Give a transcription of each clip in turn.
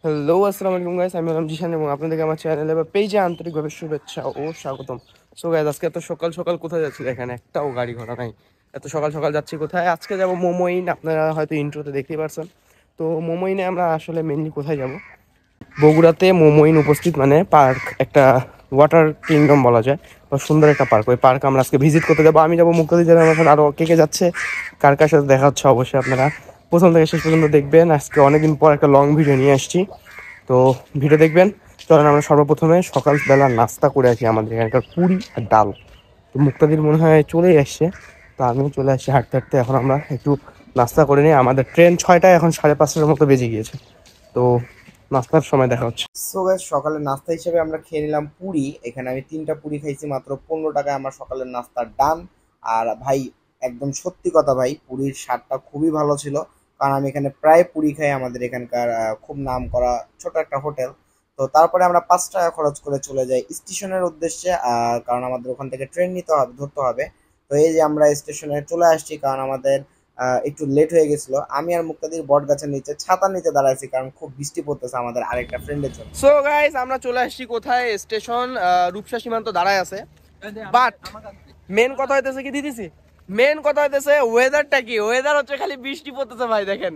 Hello, আসসালামু আলাইকুম guys. আমি হলাম জিশান এবং আপনাদেরকে আমার চ্যানেলে বা পেজে আন্তরিকভাবে শুভেচ্ছা ও স্বাগতম। সো গাইস, আজকে এত সকাল সকাল কোথায় যাচ্ছি দেখেন, একটাও গাড়ি ঘোড়া নাই। এত সকাল সকাল যাচ্ছি কোথায়? আজকে যাব মোমোইন। আপনারা হয়তো ইন্ট্রোতে দেখতেই পারছেন। তো মোমোইনে আমরা আসলে মেনলি কোথায় যাব? বগুড়াতে মোমোইন উপস্থিত মানে পার্ক, একটা ওয়াটার কিংডম বলা যায়, বা সুন্দর একটা পার্ক। ওই পার্ক আমরা আজকে ভিজিট করতে যাবো। আমি যাবো, মুক্তাদি যাবে, আমার সাথে আরও কে কে যাচ্ছে, কার কার সাথে দেখা হচ্ছে অবশ্যই আপনারা প্রথম থেকে শেষ পর্যন্ত দেখবেন। আজকে অনেকদিন পর একটা লং ভিডিও নিয়ে আসছি, তো ভিডিও দেখবেন। চলেন আমরা সর্বপ্রথমে সকালবেলা নাস্তা করে আসি। আমাদের এখানকার পুরি আর ডাল। তো মুক্তাদির মনে হয় চলেই আসছে, তো আমিও চলে আসছি হাঁটতে হাঁটতে। এখন আমরা একটু নাস্তা করে নিই। আমাদের ট্রেন 6টায়, এখন 5:30টার মতো বেজে গিয়েছে। তো নাস্তার সময় দেখা হচ্ছে। সো গাইস, সকালের নাস্তা হিসেবে আমরা খেয়ে নিলাম পুরি। এখানে আমি 3টা পুরি খাইছি মাত্র 15 টাকায়। আমার সকালের নাস্তার ডান। আর ভাই, একদম সত্যি কথা ভাই, পুরীর স্বাদটা খুবই ভালো ছিল। কারণ আমি এখানে প্রায় পুরি খাই, আমাদের এখানকার খুব নাম করা ছোট একটা হোটেল। তো তারপরে আমরা 5 টাকা খরচ করে চলে যাই স্টেশনের উদ্দেশ্যে, কারণ আমাদের ওখান থেকে ট্রেন ধরতে হবে। তো এই যে আমরা স্টেশনে চলে আসছি, কারণ আমাদের একটু লেট হয়ে গেছিল। আমি আর মুক্তাদির বট গাছের নিচে ছাতার নিচে দাঁড়াইছি, কারণ খুব বৃষ্টি পড়তেছে আমাদের আরেকটা ফ্রেন্ডের জন্য। সো গাইস, আমরা চলে আসছি কোথায়? স্টেশন রূপসা সীমান্ত দাঁড়ায় আছে। বাট মেন কথা হইতেছে কি দিতেছি, মেন কথা হইতেছে ওয়েদারটা কি? ওয়েদার হচ্ছে খালি বৃষ্টি পড়তেছে ভাই, দেখেন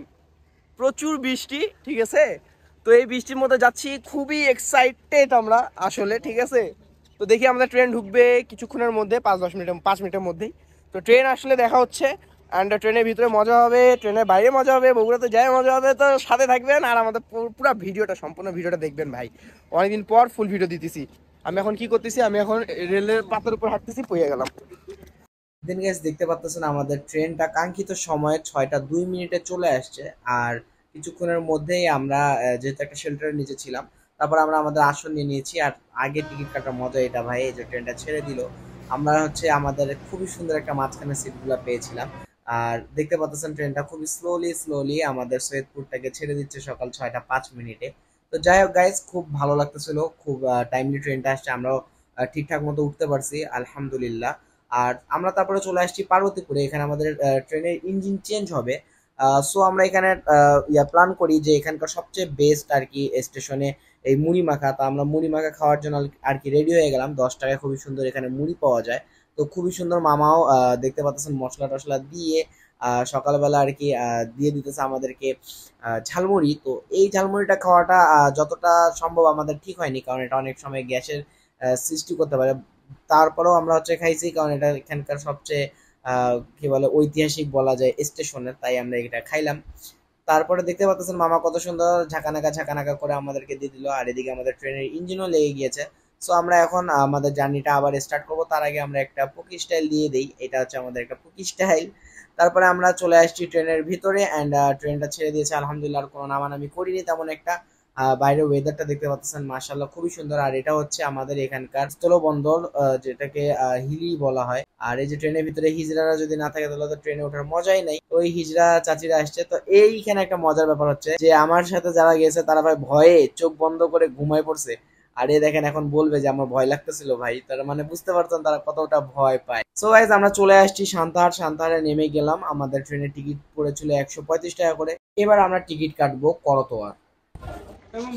প্রচুর বৃষ্টি, ঠিক আছে? তো এই বৃষ্টির মধ্যে যাচ্ছি, খুবই এক্সাইটেড আমরা আসলে, ঠিক আছে? তো দেখি আমাদের ট্রেন ঢুকবে কিছুক্ষণের মধ্যে, 5 মিনিটের মধ্যেই। তো ট্রেন আসলে দেখা হচ্ছে। অ্যান্ড ট্রেনের ভিতরে মজা হবে, ট্রেনের বাইরে মজা হবে, বগুড়াতে যায় মজা হবে। তো সাথে থাকবেন আর আমাদের পুরো ভিডিওটা, সম্পূর্ণ ভিডিওটা দেখবেন ভাই। অনেকদিন পর ফুল ভিডিও দিতেছি। আমি এখন কি করতেছি, আমি এখন রেলের পাতার উপর হাঁটতেছি, পড়ে গেলাম। দিন গাইস, দেখতে পাচ্ছেন আমাদের ট্রেনটা কাঙ্ক্ষিত সময়ে 6টা 2 মিনিটে চলে আসছে। আর কিছুক্ষণের মধ্যেই আমরা যেহেতু একটা শেল্টারের নিচে ছিলাম, তারপর আমরা আমাদের আসন নিয়ে নিয়েছি। আর আগে টিকিট কাটার মজা এটা ভাই, এই যে ট্রেনটা ছেড়ে দিল, আমরা হচ্ছে আমাদের খুবই সুন্দর একটা মাঝখানে সিটগুলো পেয়েছিলাম। আর দেখতে পাচ্ছেন ট্রেনটা খুবই স্লোলি স্লোলি আমাদের সৈয়দপুরটাকে ছেড়ে দিচ্ছে সকাল 6টা 5 মিনিটে। তো যাই হোক গাইস, খুব ভালো লাগতেছিল, খুব টাইমলি ট্রেনটা আসছে, আমরাও ঠিকঠাক মতো উঠতে পারছি আলহামদুলিল্লাহ। আর আমরা তারপরে চলে আসছি পার্বতীপুরে। এখানে আমাদের ট্রেনের ইঞ্জিন চেঞ্জ হবে। সো আমরা এখানে প্ল্যান করি যে এখানকার সবচেয়ে বেস্ট আর কি স্টেশনে এই মুড়ি মাখা। তা আমরা মুড়ি মাখা খাওয়ার জন্য আর কি রেডি হয়ে গেলাম। 10 টাকায় খুবই সুন্দর এখানে মুড়ি পাওয়া যায়। তো খুবই সুন্দর, মামাও দেখতে পাচ্ছেন মশলা টশলা দিয়ে সকালবেলা আর কি দিয়ে দিতেছে আমাদেরকে ঝালমুড়ি। তো এই ঝালমুড়িটা খাওয়াটা যতটা সম্ভব আমাদের ঠিক হয়নি, কারণ এটা অনেক সময় গ্যাসের সৃষ্টি করতে পারে। তারপরেও আমরা হচ্ছে খাইছি, কারণ এটা এখানকার সবচেয়ে কি বলে ঐতিহাসিক বলা যায় স্টেশনের, তাই আমরা এটা খাইলাম। তারপরে দেখতে পাচ্ছেন মামা কত সুন্দর ঝাঁকানাকা ঝাঁকানাকা করে আমাদেরকে দিয়ে দিল। আর এদিকে আমাদের ট্রেনের ইঞ্জিনও লেগে গিয়েছে। সো আমরা এখন আমাদের জার্নিটা আবার স্টার্ট করবো, তার আগে আমরা একটা পুকি স্টাইল দিয়ে দিই। এটা হচ্ছে আমাদের একটা পুকি স্টাইল। তারপরে আমরা চলে আসছি ট্রেনের ভিতরে, অ্যান্ড ট্রেনটা ছেড়ে দিয়েছে আলহামদুলিল্লাহ। আর কোনো নামানামি করিনি তেমন একটা। বাইরের ওয়েদারটা দেখতে পাচ্ছেন মাশাআল্লাহ খুবই সুন্দর। আর এটা হচ্ছে আমাদের এখানকার স্থলবন্দর, যেটাকে হিলি বলা হয়। আর এই যে ট্রেনের ভিতরে হিজড়ারা যদি না থাকে তাহলে তো ট্রেনে ওঠার মজাই নাই। তো ওই হিজড়া চাচিরা আসছে। তো এইখানে একটা মজার ব্যাপার হচ্ছে যে আমার সাথে যারা গেছে তারা ভাই ভয়ে চোখ বন্ধ করে ঘুমায় পড়ছে। আর এ দেখেন এখন বলবে যে আমার ভয় লাগতেছিল ভাই, তারা মানে বুঝতে পারতেন তারা কতটা ভয় পায়। সো গাইজ, আমরা চলে আসছি সান্তাহার। সান্তাহারে নেমে গেলাম। আমাদের ট্রেনের টিকিট পড়েছিল 135 টাকা করে। এবার আমরা টিকিট কাটবো করতোয়া।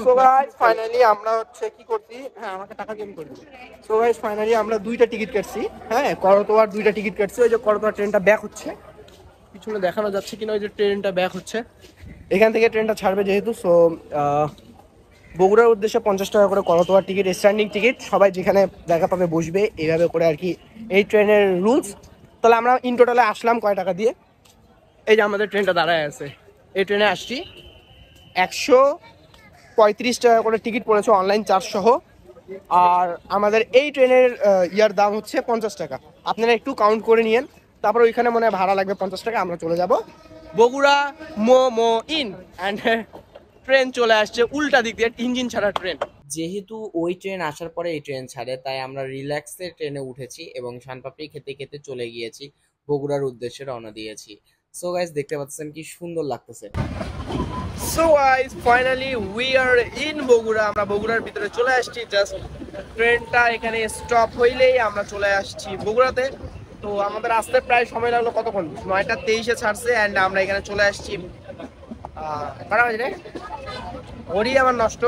সো গাইস, ফাইনালি আমরা হচ্ছে কি করছি, হ্যাঁ আমাকে টাকা গেম করবি। সো গাইস, ফাইনালি আমরা 2টা টিকিট কাটছি। হ্যাঁ, করতোয়ার 2টা টিকিট কাটছি। ওই যে করতোয়া ট্রেনটা ব্যাক হচ্ছে, পিছনে দেখানো যাচ্ছে কিনা, ওই যে ট্রেনটা ব্যাক হচ্ছে। এখান থেকে ট্রেনটা ছাড়বে যেহেতু, সো বগুড়ার উদ্দেশ্যে 50 টাকা করে করতোয়ার টিকিট, স্ট্যান্ডিং টিকিট। সবাই যেখানে জায়গা পাবে বসবে, এইভাবে করে আর কি এই ট্রেনের রুলস। তাহলে আমরা ইন টোটালে আসলাম কয় টাকা দিয়ে? এই যে আমাদের ট্রেনটা দাঁড়ায় আছে, এই ট্রেনে আসছি। 135 টাকা করে টিকিট পড়েছে অনলাইন চার্জ সহ। আর আমাদের এই ট্রেনের ইয়ার দাম হচ্ছে 50 টাকা। আপনারা একটু কাউন্ট করে নিয়েন। তারপর ওইখানে মনে হয় ভাড়া লাগবে 50 টাকা। আমরা চলে যাব Bogura momo in. And train চলে আসছে উল্টা দিক দিয়ে, ইঞ্জিন ছাড়া ট্রেন। যেহেতু ওই ট্রেন আসার পরে এই ট্রেন ছাড়ে, তাই আমরা রিল্যাক্সে ট্রেনে উঠেছি এবং শানপাপড়ি খেতে খেতে চলে গিয়েছি, বগুড়ার উদ্দেশ্যে রওনা দিয়েছি। সো গাইস, দেখতে পাচ্ছেন কি সুন্দর লাগতেছে। So guys, finally we are in Bogura. আমরা বগুড়ার ভিতরে চলে আসছি। জাস্ট ট্রেনটা এখানে স্টপ হইলেই আমরা চলে আসছি বগুড়াতে। তো আমাদের আসতে প্রায় সময় লাগলো কতক্ষণ? 9টা 23-এ ছাড়ছে, অ্যান্ড আমরা এখানে চলে আসছি কটা বাজে রে? ঘড়ি আমার নষ্ট,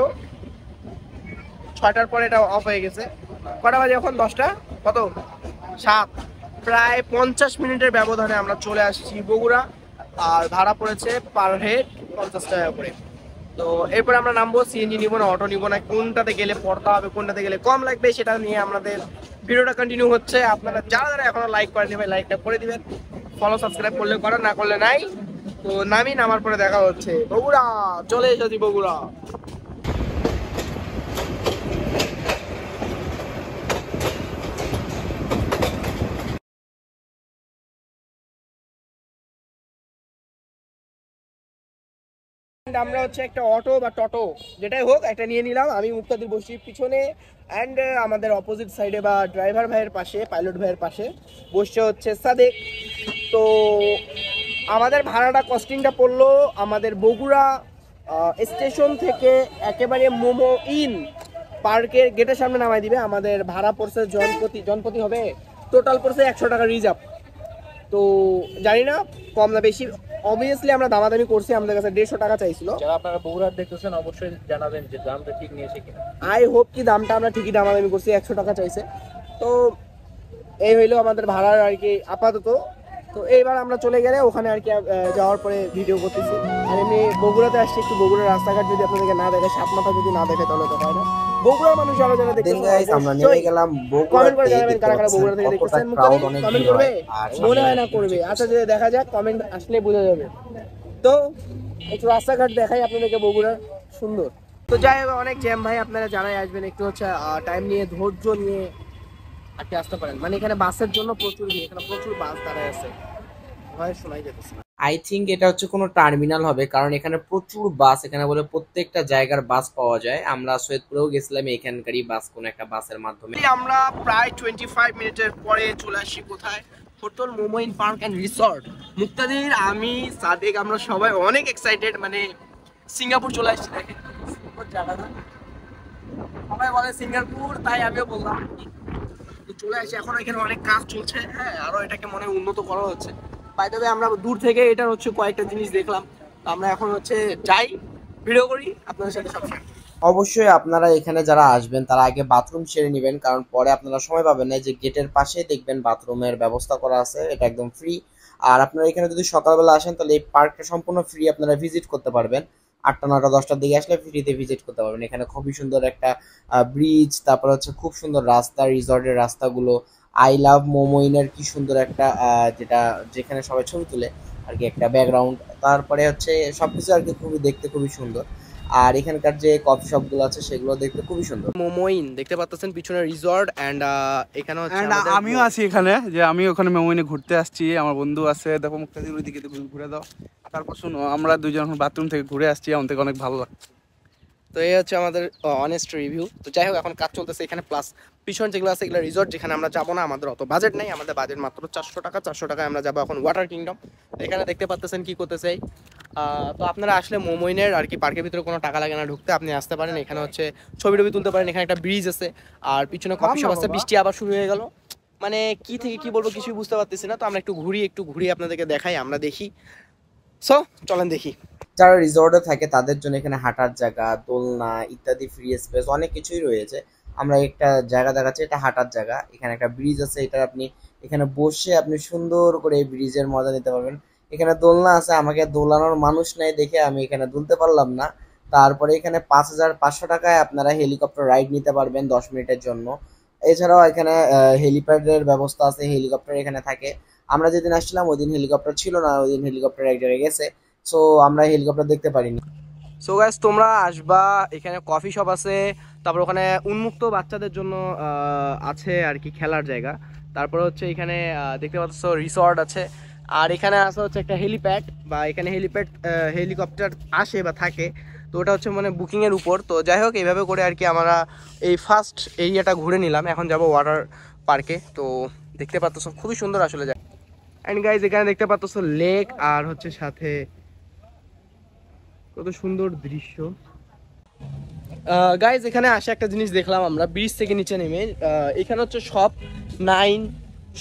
6টার পরে এটা অফ হয়ে গেছে। কটা বাজে এখন? 10টা কত 7। প্রায় 50 মিনিটের ব্যবধানে আমরা চলে আসছি বগুড়া। আর ভাড়া পড়েছে পার হেড 50 টাকা করে। তো এরপরে আমরা নামবো, সিএনজি নিবো না অটো নিবো না, কোনটাতে গেলে পড়তে হবে কোনটাতে গেলে কম লাগবে সেটা নিয়ে আমাদের ভিডিওটা কন্টিনিউ হচ্ছে। আপনারা যারা যারা এখনো লাইক করে দেবেন লাইকটা করে দিবেন, ফলো সাবস্ক্রাইব করলে করেন, না করলে নাই। তো নামার পরে দেখা হচ্ছে বগুড়া। চলে এসেছি বগুড়া। আমরা হচ্ছে একটা অটো বা টোটো যেটাই হোক একটা নিয়ে নিলাম। আমি মুক্তাদির বসি পিছনে, অ্যান্ড আমাদের অপোজিট সাইডে বা ড্রাইভার ভাইয়ের পাশে, পাইলট ভাইয়ের পাশে বসছে হচ্ছে সাদেক। তো আমাদের ভাড়াটা কস্টিংটা পড়লো আমাদের বগুড়া স্টেশন থেকে একেবারে মোমো ইন পার্কের গেটের সামনে নামাই দিবে। আমাদের ভাড়া পড়ছে জনপ্রতি হবে টোটাল পড়ছে 100 টাকা রিজার্ভ। তো জানি না কম না বেশি, অবভিয়াসলি আমরা দামাদামি করছি, আমাদের কাছে 150 টাকা চাইছিল। যারা আপনারা বগুড়া দেখতেছেন অবশ্যই জানাবেন যে দামটা ঠিক নিয়েছে কিনা। আই হোপ কি দামটা আমরা ঠিকই দামাদামি করছি, 100 টাকা চাইছে। তো এই হইলো আমাদের ভাড়ার আর কি আপাতত। তো এইবার আমরা চলে গেলে ওখানে আর কি যাওয়ার পরে ভিডিও করতেছি। আর এমনি বগুড়াতে আসছি, একটু বগুড়ার রাস্তাঘাট যদি আপনাদেরকে না দেখে, সাত মাথা যদি না দেখে তাহলে তো হয় না। বগুড়ার মানুষ যারা যারা দেখতেছেন আমরা নেমে গেলাম কমেন্ট করে জানাবেন কারা কারা বগুড়া থেকে দেখতেছেন। কমেন্ট করবে, মনে হয় না করবে। আচ্ছা যে দেখা যাক, কমেন্ট আসলে বোঝা যাবে। তো একটু রাস্তাঘাট দেখাই আপনাদেরকে বগুড়ার সুন্দর। তো যাই হোক, অনেক জ্যাম ভাই, আপনারা যারাই আসবেন একটু হচ্ছে টাইম নিয়ে ধৈর্য নিয়ে আর কি আসতে পারেন। মানে এখানে বাসের জন্য প্রচুর ভিড়, এখানে প্রচুর বাস দাঁড়ায় আছে, ভয় শোনাই যেতেছে না। আই থিঙ্ক এটা হচ্ছে কোনো টার্মিনাল হবে, কারণ এখানে প্রচুর বাস, এখানে বলে প্রত্যেকটা জায়গার বাস পাওয়া যায়। আমরা সৈয়দপুরেও গেছিলাম এখানকারই বাস, কোন একটা বাসের মাধ্যমে। আমরা প্রায় 25 মিনিটের পরে চলে আসি কোথায়? Hotel Momoin park and resort. Muktadir, আমি, সাদেক, আমরা সবাই অনেক এক্সাইটেড। মানে সিঙ্গাপুর চলে আসছি, দেখেন সুন্দর জায়গাটা। সবাই বলে সিঙ্গাপুর, তাই আমিও বললাম চলে আসি। এখন এখানে অনেক কাজ চলছে, হ্যাঁ, আরো এটাকে মনে হয় উন্নত করা হচ্ছে। বাই দ্য ওয়ে, আমরা দূর থেকে এটার হচ্ছে কয়েকটা জিনিস দেখলাম। তো আমরা এখন হচ্ছে যাই, ভিডিও করি আপনাদের সাথে সব শেয়ার। অবশ্যই আপনারা এখানে যারা আসবেন তারা আগে বাথরুম সেরে নেবেন, কারণ পরে আপনারা সময় পাবেন না। যে গেটের পাশে দেখবেন বাথরুমের ব্যবস্থা করা আছে, এটা একদম ফ্রি। আর আপনারা এখানে যদি সকালবেলা আসেন তাহলে এই পার্কটা সম্পূর্ণ ফ্রি, আপনারা ভিজিট করতে পারবেন। 8টা 9টা 10টার দিকে আসলে ফ্রিতে ভিজিট করতে পারবেন। এখানে খুবই সুন্দর একটা ব্রিজ, তারপর হচ্ছে খুব সুন্দর রাস্তা, রিসর্টের রাস্তাগুলো। আই লাভ মোমোইনের কি সুন্দর একটা যেটা যেখানে সবাই ছবি তুলে আর কি, একটা ব্যাকগ্রাউন্ড। তারপরে হচ্ছে সবকিছু আর কি খুবই দেখতে খুবই সুন্দর। আর এখানকার যে কফি শপ গুলো আছে সেগুলো দেখতে খুবই সুন্দর। মোমোইন দেখতে পাচ্ছেন পিছনে রিসর্ট, এন্ড এখানে হচ্ছে আমিও আছি এখানে, যে আমি ওখানে মেমোইনে ঘুরতে আসছি, আমার বন্ধু আছে। দেখো মুক্তাদির ওইদিকে ঘুরে দাও। তারপর শুনো, আমরা দুজন এখন বাথরুম থেকে ঘুরে আসছি, আমার থেকে অনেক ভালো লাগছে। তো এই হচ্ছে আমাদের অনেস্ট রিভিউ। তো যাই হোক, এখন কাজ চলতেছে এখানে, প্লাস পিছন যেগুলো আছে এগুলো রিসর্ট, যেখানে আমরা যাবো না, আমাদের অত বাজেট নেই। আমাদের বাজেট মাত্র 400 টাকা। 400 টাকায় আমরা যাবো এখন ওয়াটার কিংডম। এখানে দেখতে পাচ্ছেন কি করতেছে। তো আপনারা আসলে মোমোইনের আর কি পার্কের ভিতরে কোনো টাকা লাগে না ঢুকতে, আপনি আসতে পারেন। এখানে হচ্ছে ছবি টবি তুলতে পারেন, এখানে একটা ব্রিজ আছে, আর পিছনে কফি শপ আছে। বৃষ্টি আবার শুরু হয়ে গেল, মানে কি থেকে কি বলবো কিছুই বুঝতে পারতেছি না। তো আমরা একটু ঘুরি আপনাদেরকে দেখাই, আমরা দেখি। সো চলেন দেখি। যারা রিসর্টে থাকে তাদের জন্য এখানে হাঁটার জায়গা, দোলনা ইত্যাদি ফ্রি স্পেস অনেক কিছুই রয়েছে। আমরা একটা জায়গা দেখাচ্ছি, এটা হাঁটার জায়গা। এখানে একটা ব্রিজ আছে, এটা আপনি এখানে বসে আপনি সুন্দর করে এই ব্রিজের মজা নিতে পারবেন। এখানে দোলনা আছে, আমাকে দোলানোর মানুষ নাই দেখে আমি এখানে দুলতে পারলাম না। তারপরে এখানে 5500 টাকায় আপনারা হেলিকপ্টার রাইড নিতে পারবেন 10 মিনিটের জন্য। এছাড়াও এখানে হেলিপ্যাডের ব্যবস্থা আছে, হেলিকপ্টার এখানে থাকে। আমরা যেদিন আসছিলাম ওই দিন হেলিকপ্টার ছিল না, ওই দিন হেলিকপ্টার এক জায়গায় গেছে, সো আমরা হেলিকপ্টার দেখতে পারিনি। সো গাইস, তোমরা আসবা, এখানে কফি শপ আছে, তারপর ওখানে উন্মুক্ত বাচ্চাদের জন্য আছে আর কি খেলার জায়গা। তারপর হচ্ছে এখানে দেখতে পাচ্ছ রিসর্ট আছে, আর এখানে আছে হচ্ছে একটা হেলিপ্যাড, বা এখানে হেলিকপ্টার আসে বা থাকে। তো ওটা হচ্ছে মানে বুকিংয়ের উপর। তো যাই হোক, এইভাবে করে আর কি আমরা এই ফার্স্ট এরিয়াটা ঘুরে নিলাম। এখন যাব ওয়াটার পার্কে। তো দেখতে পাচ্ছ খুবই সুন্দর আসলে যায়। অ্যান্ড গাইজ, এখানে দেখতে পাচ্ছ লেক, আর হচ্ছে সাথে কত সুন্দর দৃশ্য। গাইজ, এখানে আসে একটা জিনিস দেখলাম আমরা ব্রিজ থেকে নিচে নেমে। এখানে হচ্ছে শপ 9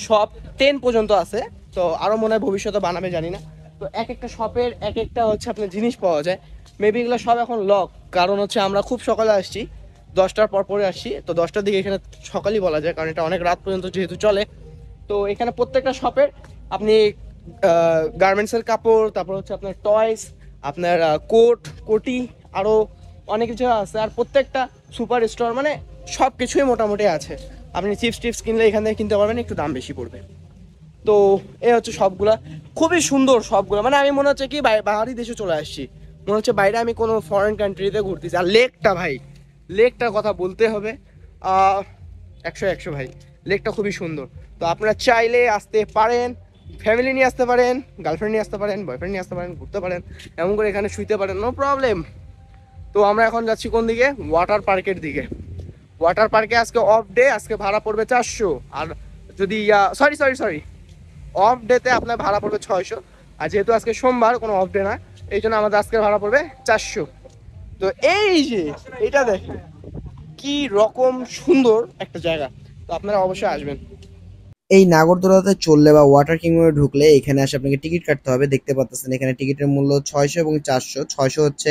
শপ 10 পর্যন্ত আছে। তো আরো মনে হয় ভবিষ্যতে বানাবে, জানি না। তো এক একটা শপের এক একটা হচ্ছে আপনার জিনিস পাওয়া যায়। মেবি এগুলো সব এখন লক, কারণ হচ্ছে আমরা খুব সকালে আসছি, 10টার পর পরে আসছি। তো 10টার দিকে এখানে সকালই বলা যায়, কারণ এটা অনেক রাত পর্যন্ত যেহেতু চলে। তো এখানে প্রত্যেকটা শপের আপনি গার্মেন্টসের কাপড়, তারপর হচ্ছে আপনার টয়স, আপনার কোট, কোটি, আরও অনেক কিছু আছে। আর প্রত্যেকটা সুপার স্টোর, মানে সব কিছুই মোটামুটি আছে। আপনি চিপস টিপস কিনলে এখান থেকে কিনতে পারবেন, একটু দাম বেশি পড়বে। তো এই হচ্ছে সবগুলা, খুবই সুন্দর সবগুলো। মানে আমি মনে হচ্ছে কি বাহারি দেশে চলে আসছি, মনে হচ্ছে বাইরে আমি কোনো ফরেন কান্ট্রিতে ঘুরতেছি। আর লেকটা ভাই, লেকটার কথা বলতে হবে, 100 ভাই, লেকটা খুবই সুন্দর। তো আপনারা চাইলে আসতে পারেন, ফ্যামিলি নিয়ে আসতে পারেন, গার্লফ্রেন্ড নিয়ে আসতে পারেন, বয়ফ্রেন্ড নিয়ে আসতে পারেন, ঘুরতে পারেন, এমন করে এখানে শুইতে পারেন, নো প্রবলেম। তো আমরা এখন যাচ্ছি কোন দিকে? ওয়াটার পার্কের দিকে। ওয়াটার পার্কে আজকে অফ ডে, আজকে ভাড়া পড়বে 400। আর যদি সরি অফ ডেতে আপনার ভাড়া পড়বে 600। আর যেহেতু আজকে সোমবার, কোনো অফ ডে না, এই জন্য আমাদের আজকে ভাড়া পড়বে 400। তো এই যে এটা দেখেন কি রকম সুন্দর একটা জায়গা, তো আপনারা অবশ্যই আসবেন। এই নাগরদোলাতে চললে বা ওয়াটার কিংডমে ঢুকলে এখানে এসে আপনাকে টিকিট কাটতে হবে। দেখতে পাচ্ছেন এখানে টিকিটের মূল্য 600 এবং 400। 600 হচ্ছে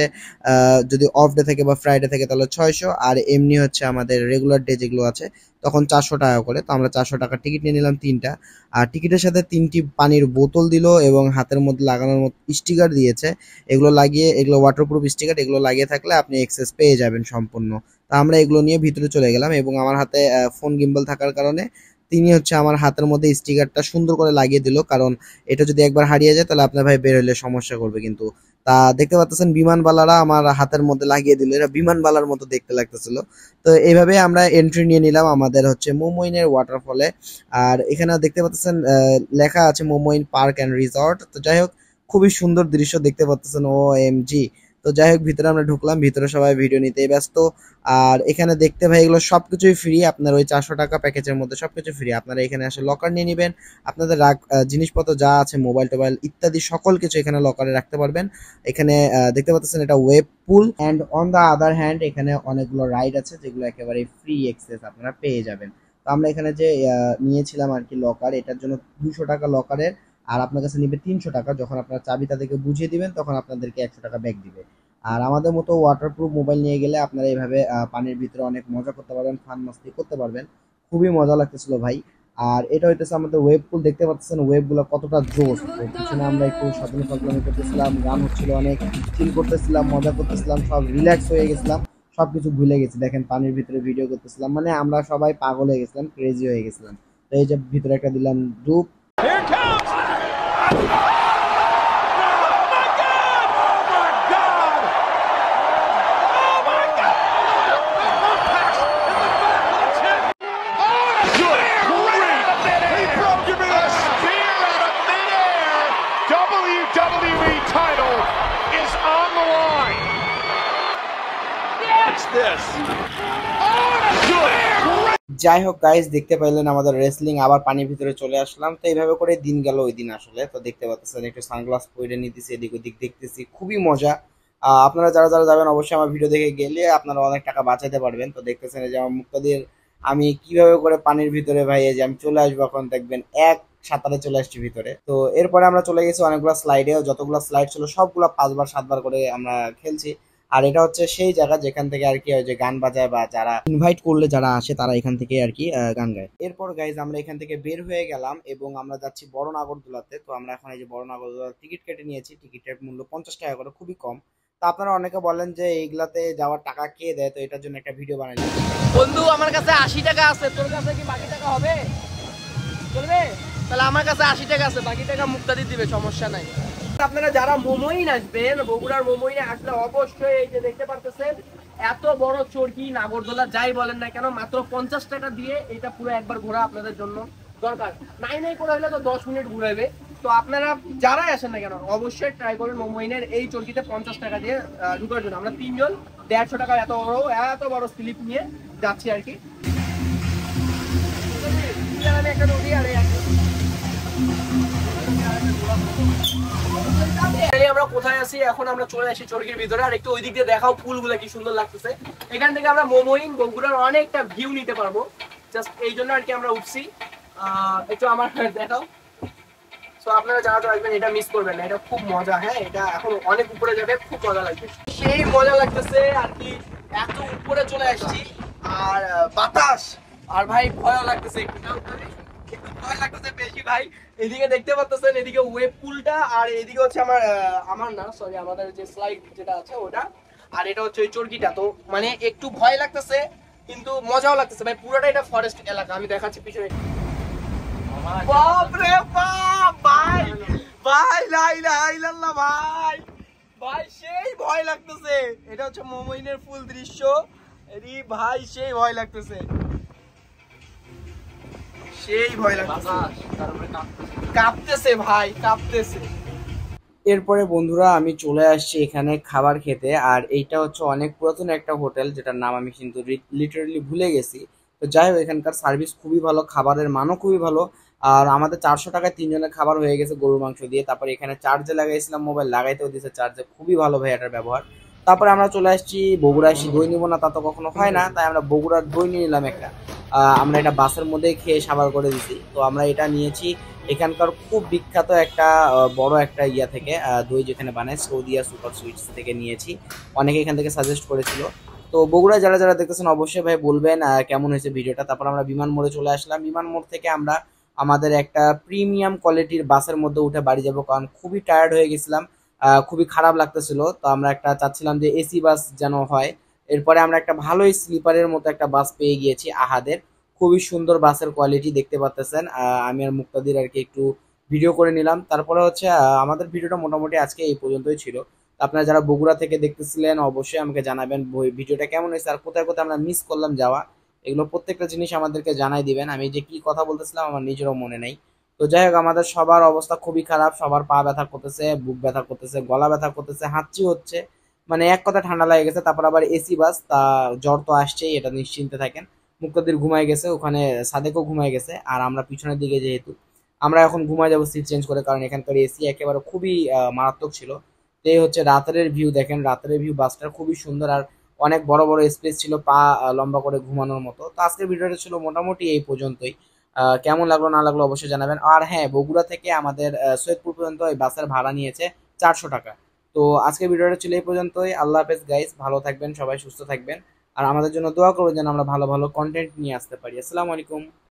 যদি অফ ডে থাকে বা ফ্রাইডে থাকে তাহলে 600, আর এমনি হচ্ছে আমাদের রেগুলার ডে যেগুলো আছে তখন 400 টাকা করে। তো আমরা 400 টাকার টিকিট নিয়ে নিলাম 3টা। আর টিকিটের সাথে 3টি পানির বোতল দিল এবং হাতের মধ্যে লাগানোর মতো স্টিকার দিয়েছে। এগুলো লাগিয়ে, এগুলো ওয়াটারপ্রুফ স্টিকার, এগুলো লাগিয়ে থাকলে আপনি এক্সেস পেয়ে যাবেন সম্পূর্ণ। তো আমরা এগুলো নিয়ে ভিতরে চলে গেলাম এবং আমার হাতে ফোন গিম্বল থাকার কারণে তিনি হচ্ছে আমার হাতের মধ্যে স্টিকারটা সুন্দর করে লাগিয়ে দিল, কারণ এটা যদি একবার হারিয়ে যায় তাহলে আপনার ভাই বের হলে সমস্যা করবে কিন্তু। তা দেখতে পাচ্ছেন বিমানবালারা আমার হাতের মধ্যে লাগিয়ে দিল, এটা বিমানবালার মতো দেখতে লাগতেছিল। তো এইভাবে আমরা এন্ট্রি নিয়ে নিলাম আমাদের হচ্ছে মোমোইনের ওয়াটারফলে। আর এখানে দেখতে পাচ্ছেন লেখা আছে মোমোইন পার্ক অ্যান্ড রিসর্ট। তো যাই হোক, খুবই সুন্দর দৃশ্য দেখতে পাচ্ছেন, OMG। তো যাই হোক, ভিতরে আমরা ঢুকলাম, ভিতরে সবাই ভিডিও নিতে ব্যস্ত। আর এখানে দেখতে ভাই এগুলো সবকিছুই ফ্রি, আপনার ওই 400 টাকা প্যাকেজের মধ্যে সবকিছু ফ্রি। আপনারা এখানে আসে লকার নিয়ে নেবেন, আপনাদের জিনিসপত্র যা আছে মোবাইল টোবাইল ইত্যাদি সকল কিছু এখানে লকারে রাখতে পারবেন। এখানে দেখতে পাচ্ছেন এটা wave pool, and on the other hand এখানে অনেকগুলো রাইড আছে যেগুলো একেবারে ফ্রি এক্সেস আপনারা পেয়ে যাবেন। তো আমরা এখানে যে নিয়েছিলাম আর কি লকার, এটার জন্য 200 টাকা লকারের, আর আপনার কাছে নিবে 300 টাকা। যখন আপনার চাবি তাদেরকে বুঝিয়ে দিবেন তখন আপনাদেরকে 100 টাকা ব্যাক দিবে। আর আমাদের মতো ওয়াটারপ্রুফ মোবাইল নিয়ে গেলে আপনারা এইভাবে পানির ভিতরে অনেক মজা করতে পারবেন, ফান মাস্তি করতে পারবেন। খুবই মজা লাগতেছিল ভাই। আর এটা হইতেছে আমাদের ওয়েব পুল, দেখতে পাচ্ছেন ওয়েব গুলো কতটা জোস। তো পিছনে আমরা একটু সাধারণ ফাজলামি করতেছিলাম, গান হচ্ছিল, অনেক চিল করতেছিলাম, মজা করতেছিলাম, সব রিল্যাক্স হয়ে গেছিলাম, সবকিছু ভুলে গেছি। দেখেন পানির ভিতরে ভিডিও করতেছিলাম, মানে আমরা সবাই পাগল হয়ে গেছিলাম, ক্রেজি হয়ে গেছিলাম। তো এই যে ভিতরে একটা দিলাম ডুব। WWE title is on the line. Watch this. যাই হোক গাইস, দেখতে পাইলেন আমাদের রেসলিং, আবার পানির ভিতরে চলে আসলাম। তো এইভাবে করে দিন গেল ওই দিন আসলে। তো দেখতে পাচ্ছেন একটু সানগ্লাস পরে নিতেছি, এদিক ওদিক দেখতেছি, খুবই মজা। আপনারা যারা যারা যাবেন অবশ্যই আমার ভিডিও দেখে গেলে আপনারা অনেক টাকা বাঁচাতে পারবেন। তো দেখতেছেন এই যে আমার মুক্তাদির, আমি কিভাবে করে পানির ভিতরে ভাই, এই যে আমি চলে আসবো এখন দেখবেন এক সাঁতারে চলে আসছি ভিতরে। তো এরপরে আমরা চলে গেছি অনেকগুলো স্লাইডে, যতগুলো স্লাইড ছিল সবগুলো 5বার 7বার করে আমরা খেলছি। আর এটা হচ্ছে সেই জায়গা যেখান থেকে আর কি ওই যে গান বাজায় বা যারা ইনভাইট করলে যারা আসে তারা এখান থেকে আর কি গান গায়। এরপর গাইজ আমরা এখান থেকে বের হয়ে গেলাম এবং আমরা যাচ্ছি বড় নাগরদোলাতে। তো আমরা এখন এই যে বড় নাগরদোলার টিকিট কেটে নিয়েছি, টিকিটের মূল্য 50 টাকা করে, খুবই কম। তো আপনারা অনেকে বলেন যে এইগুলাতে যাওয়ার টাকা কে দেয়, তো এটার জন্য একটা ভিডিও বানাই। বন্ধু আমার কাছে 80 টাকা আছে, তোর কাছে কি বাকি টাকা হবে? চলবে? তাহলে আমার কাছে 80 টাকা আছে, বাকি টাকা মুক্তাদি দিবে, সমস্যা নাই। আপনারা যারা মোমোইন আসবেন, বগুড়ার মোমোইনে আসলে অবশ্যই এই যে দেখতে পারতেছেন এত বড় চরকি নাগরদোলা যাই বলেন না কেন, মাত্র 50 টাকা দিয়ে এটা পুরো একবার ঘোরা আপনাদের জন্য দরকার। নাই করে হলে তো 10 মিনিট ঘুরাবে। তো আপনারা যারাই আসেন না কেন অবশ্যই ট্রাই করবেন মোমোইনের এই চরকিতে 50 টাকা দিয়ে ঢুকার জন্য। আমরা 3 জন 150 টাকা এত বড় স্লিপ নিয়ে যাচ্ছি আর কি। একটা নদী আর আমরা কোথায় আছি এখন? আমরা চলে আসি চরকির ভিতরে। আর একটু ওই দিক দিয়ে দেখাও পুলগুলো কি সুন্দর লাগতেছে। এখান থেকে আমরা মোমোইন বগুড়ার অনেকটা ভিউ নিতে পারবো, জাস্ট এই জন্য আর কি আমরা উঠছি। একটু আমার দেখাও। তো আপনারা যারা তো আসবেন এটা মিস করবেন না, এটা খুব মজা। হ্যাঁ, এটা এখন অনেক উপরে যাবে, খুব মজা লাগবে, সেই মজা লাগতেছে আর কি। এত উপরে চলে আসছি আর বাতাস, আর ভাই ভয় লাগতেছে একটু ভয় লাগতেছে বেশি ভাই। এদিকে দেখতে পাচ্ছেন, এদিকে ওয়েব পুলটা, আর এদিকে হচ্ছে আমার না সরি আমাদের যে স্লাইড যেটা আছে ওটা, আর এটা হচ্ছে ওই চরকিটা। তো মানে একটু ভয় লাগতেছে কিন্তু মজাও লাগতেছে ভাই। পুরোটা এটা ফরেস্ট এলাকা, আমি দেখাচ্ছি পিছনে। বাপ রে বাপ ভাই, ভাই লা ইলাহা ইল্লাল্লাহ ভাই, ভাই সেই ভয় লাগতেছে। এটা হচ্ছে মোমোইনের ফুল দৃশ্য। এরি ভাই সেই ভয় লাগতেছে, সেই ভয় লাগতেছে, কাঁপতেছে ভাই, কাঁপতেছে। এরপরে বন্ধুরা আমি চলে আসছি এখানে খাবার খেতে, আর এইটা হচ্ছে অনেক পুরাতন একটা হোটেল যেটার নাম আমি কিন্তু লিটারালি ভুলে গেছি। তো যাই হোক, এখানকার সার্ভিস খুবই ভালো, খাবারের মানও খুবই ভালো। আর আমাদের 400 টাকায় 3 জনের খাবার হয়ে গেছে গরুর মাংস দিয়ে। তারপরে এখানে চার্জে লাগাইছিলাম, মোবাইল লাগাইতেও দিয়েছে চার্জে, খুবই ভালো ভাই এটার ব্যবহার। তারপরে আমরা চলে আসছি বগুড়া। এসে দই নিবো না তা তো কখনো হয় না, তাই আমরা বগুড়ার দই নিয়ে নিলাম একটা। আমরা এটা বাসের মধ্যেই খেয়ে সাবার করে দিছি। তো আমরা এটা নিয়েছি এখানকার খুব বিখ্যাত একটা বড় একটা ইয়া থেকে, দই যেখানে বানায় সৌদিয়া সুপার সুইটস থেকে নিয়েছি। অনেকে এখান থেকে সাজেস্ট করেছিল। তো বগুড়া যারা যারা দেখতেছেন অবশ্যই ভাই বলবেন কেমন হয়েছে ভিডিওটা। তারপর আমরা বিমান মোড়ে চলে আসলাম। বিমান মোড় থেকে আমরা আমাদের একটা প্রিমিয়াম কোয়ালিটির বাসের মধ্যে উঠে বাড়ি যাব, কারণ খুবই টায়ার্ড হয়ে গেছিলাম, খুবই খারাপ লাগতেছিল। তো আমরা একটা চাচ্ছিলাম যে এসি বাস যেন হয়। এরপরে আমরা একটা ভালোই স্লিপারের মতো একটা বাস পেয়ে গিয়েছি আহাদের। খুবই সুন্দর বাসের কোয়ালিটি দেখতে পাচ্তেছেন। আমি আর মুক্তাদির আর কি একটু ভিডিও করে নিলাম। তারপরে হচ্ছে আমাদের ভিডিওটা মোটামুটি আজকে এই পর্যন্তই ছিল। আপনারা যারা বগুড়া থেকে দেখতেছিলেন অবশ্যই আমাকে জানাবেন ভিডিওটা কেমন হয়েছে, আর কোথায় কোথায় আমরা মিস করলাম যাওয়া, এগুলো প্রত্যেকটা জিনিস আমাদেরকে জানাই দিবেন। আমি যে কি কথা বলতেছিলাম আমার নিজেরও মনে নেই। তো যাই হোক, আমাদের সবার অবস্থা খুবই খারাপ, সবার পা ব্যথা করতেছে, বুক ব্যথা করতেছে, গলা ব্যথা করতেছে, হাঁচি হচ্ছে, মানে এক কথা ঠান্ডা লেগে গেছে। তারপর আবার এসি বাস, তা জ্বর তো আসছেই, এটা নিশ্চিন্তে থাকেন। মুক্তাদির ঘুমাই গেছে ওখানে, সাদেকও ঘুমাই গেছে, আর আমরা পিছনের দিকে যেহেতু আমরা এখন ঘুমাই যাবো সিট চেঞ্জ করে, কারণ এখানকার এসি একেবারে খুবই মারাত্মক ছিল। তো এই হচ্ছে রাতের ভিউ, দেখেন রাতের ভিউ বাসটার খুবই সুন্দর, আর অনেক বড় বড় স্পেস ছিল পা লম্বা করে ঘুমানোর মতো। তো আজকের ভিডিওটা ছিল মোটামুটি এই পর্যন্তই। কেমন লাগলো না লাগলো অবশ্যই জানাবেন। আর হ্যাঁ, বগুড়া থেকে আমাদের সৈয়দপুর পর্যন্ত এই বাসের ভাড়া নিয়েছে 400 টাকা। তো আজকের ভিডিওটা ছিল এই পর্যন্তই। আল্লাহ হাফেজ গাইস, ভালো থাকবেন সবাই, সুস্থ থাকবেন, আর আমাদের জন্য দোয়া করবেন যেন আমরা ভালো ভালো কন্টেন্ট নিয়ে আসতে পারি। আসসালামু আলাইকুম।